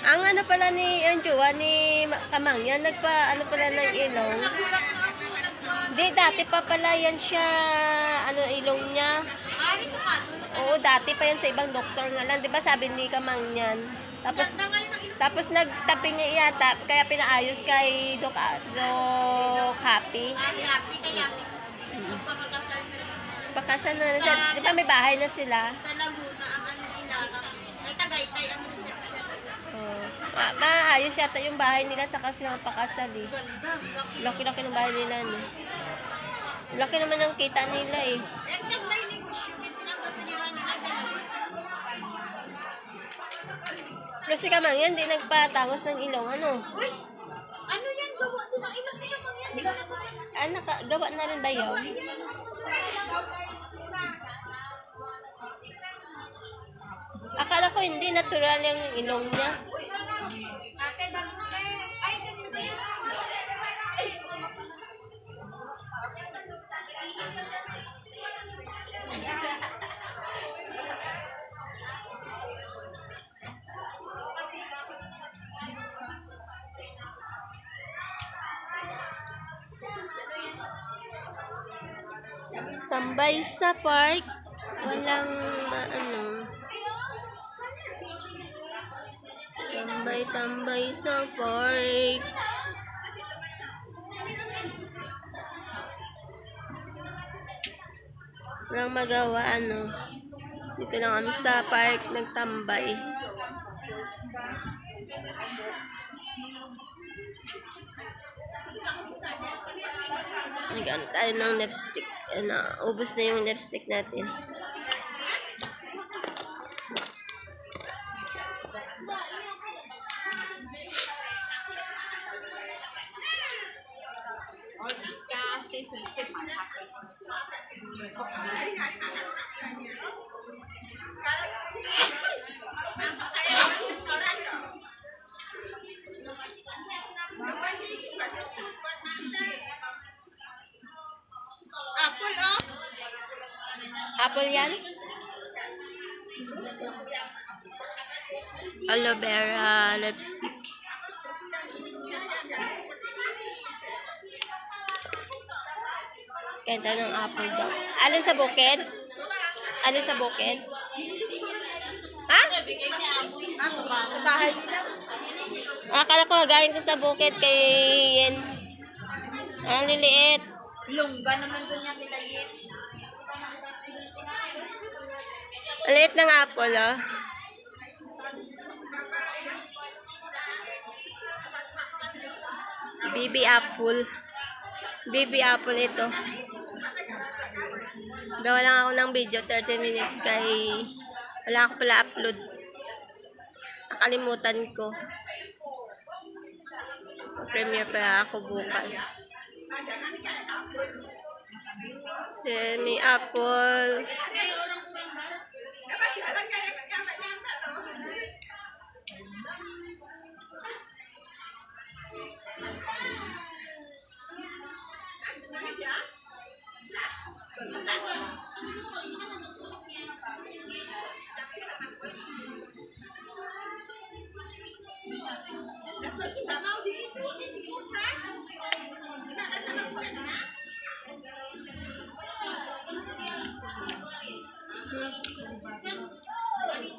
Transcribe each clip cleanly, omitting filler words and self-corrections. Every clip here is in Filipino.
Ang ano pala ni ang jowa ni Kamangyan, ano pala ng ilong. Di, dati pa pala yan siya, ano ilong niya. Oo, dati pa yan sa ibang doktor nga lang. Di ba sabi ni Kamangyan? Tapos nagtapi niya yata, kaya pinaayos kay Doc Happy. Pakasal na siya. Di ba may bahay na sila? Sa Laguna, ang ano nila, ay Tagaytay ang reception. Maayos yata yung bahay nila saka silang pakasal eh. Laki-laki ng bahay nila no. Laki naman ang kita nila eh. May negosyo, din silang kasalihan nila. Pero si Kamangyan, di nagpatangos ng ilong, ano? Uy! Ano yan? Gawa din ang ilang kaya pang yan. Di ba na Gawa na rin ba yun? Akala ko hindi natural yung ilong niya. Ate, bago na ay, ganun ba yan? Tambay sa park. Walang ano. Tambay sa park. Walang magawa ano. Dito lang kami sa park nagtambay. Nag-ano tayo ng lipstick. Ubus na yung lipstick natin. Apple, oh! Apple yan? Aloe vera lipstick. Kenta ng apple daw. Alin sa bukid? Alin sa bukid? Ha? Sa bahay nila. Akala ko galing ko sa bukid kay Yen. Ang liliit. Lungga naman doon niya pinaliit. Ang liit ng apple, oh. Baby apple. Baby apple ito. Gawa lang ako ng video, 30 minutes kay wala ako pala upload. Nakalimutan ko. Premiere pa ako bukas. Demi apple.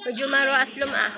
Medyo maro aslom ah.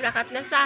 Lakat na sa.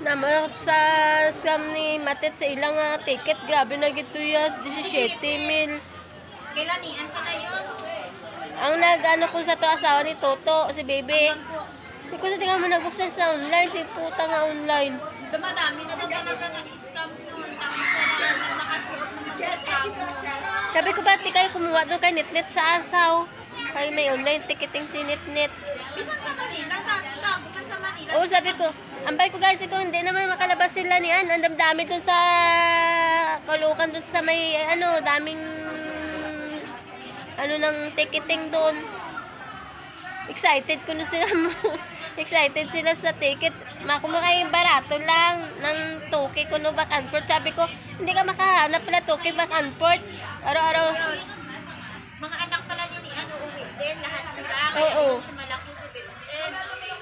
Naman sa scam ni Matet sa ilang ticket, grabe na gito yan, 17,000. Kailanian pala yun. Ang nag-ano kung sa to asawa ni Toto, si Bebe. Hindi ko sa tingnan mo nagbuksan sa online, si puta nga online. Dumadami na daw talaga nag-scam nun. Tapos wala naman nakasuot na mag-scam nun. Sabi ko ba't di kayo kumuha doon kay Nitnit sa asaw? Kaya may online ticketing si Nitnit. Bisan sa Manila, bukan sa Manila. Oo, sabi ko, ambay ko guys, ko hindi naman makalabas sila ni Ann. Ang dami dun sa Caloocan dun sa may ano, daming ano ng ticketing doon. Excited ko na sila excited sila sa ticket. Makumakay barato lang ng toke ko no back and forth. Sabi ko, hindi ka makahanap pala toke back and forth. Araw-araw. Mga anak pala ni ano, uwi din, lahat sila. Oo. Kaya si malaki si Benten.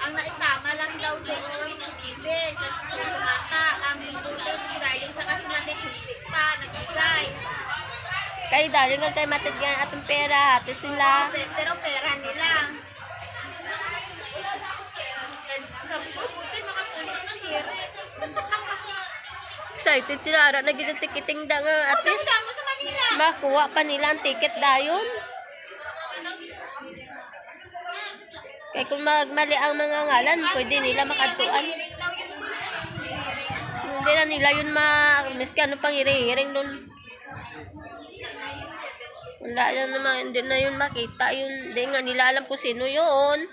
Ang naisama lang daw doon si Bibel. Kasi si Lumata, ang Lutin, si Darling, saka si Matit, hindi pa, nagbigay. Kay Darling kay Matet gan atong pera, hati sila. Pero pera nila. Sabi ko, buti makatulit si Eric. Excited sila ara na gid ticketing da nga at least Damo sa Manila. makuha pa nila ang ticket dayon. Kaya kung magmali ang mga ngalan, pwede nila makadtuan. Eric daw yun sila. Eric. Hindi na na nila yun miski ano pang hiring doon. Wala na naman, hindi na yun makita yun. Hindi nga nila alam kung sino yun.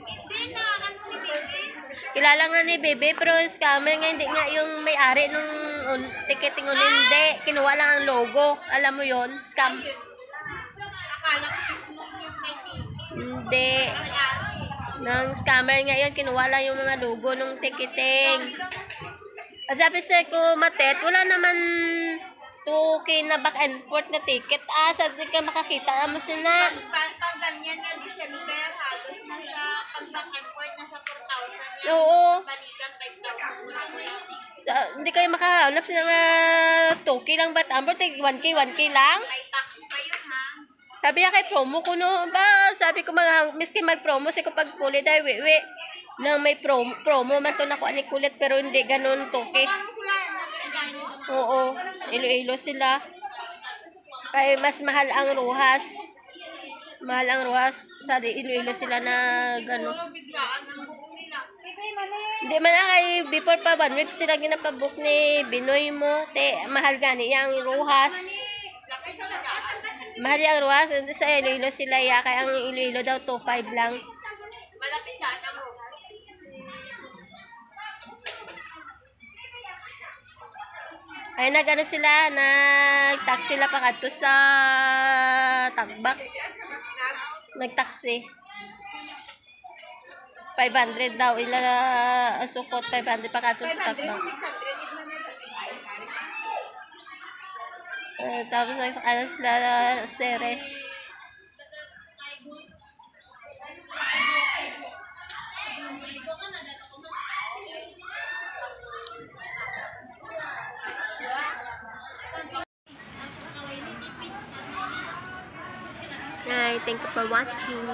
Hindi na, ano ni Bebe? Kilala nga ni Bebe, pero scammer nga, hindi nga yung may-ari nung ticketing hindi. Kinuha lang ang logo. Alam mo yon, scam. Ayun. Akala ko mismo yung may ticket. Hindi. May-ari. Nang scammer nga yun, kinuha lang yung mga logo nung ticketing. Sabi sa ko, Matet, wala naman na back and forth na ticket. Sa di ka makakita mo sila. Pag ganyan nga, December, halos nasa pag-back and forth, nasa 4,000 yan. Oo. Balikan 5,000. Hindi kayo makahanap sila nga 2K lang ba't ambor? 1K lang? May tax pa yun, ha? Sabi niya kay promo ko no. Sabi ko miski mag-promo si ko pag kulit ay wiwi. Nang may promo man to nakuha ni kulit pero hindi ganun 2K. Paano sila nag-regalo? Oo, Iloilo sila. Kaya mas mahal ang Rojas. Mahal ang Rojas. Sa Iloilo sila na gano'n. Biglaan ang buko nila. Hindi man na kay before pa 1 week sila ginapabook ni Binoy mo. Mahal gani yung Rojas. Mahal yung Rojas. Sa Iloilo sila ya. Kaya ang Iloilo daw 2.5 lang. Malapit na ang Rojas. Ay nag-ano sila, nag-taxi sila pa kadto sa Tagbak. Nag-taxi. 500 daw ila sukot 500 pa kadto sa 500, Tagbak. 600 Tapos ano sila Ceres. Hi, thank you for watching.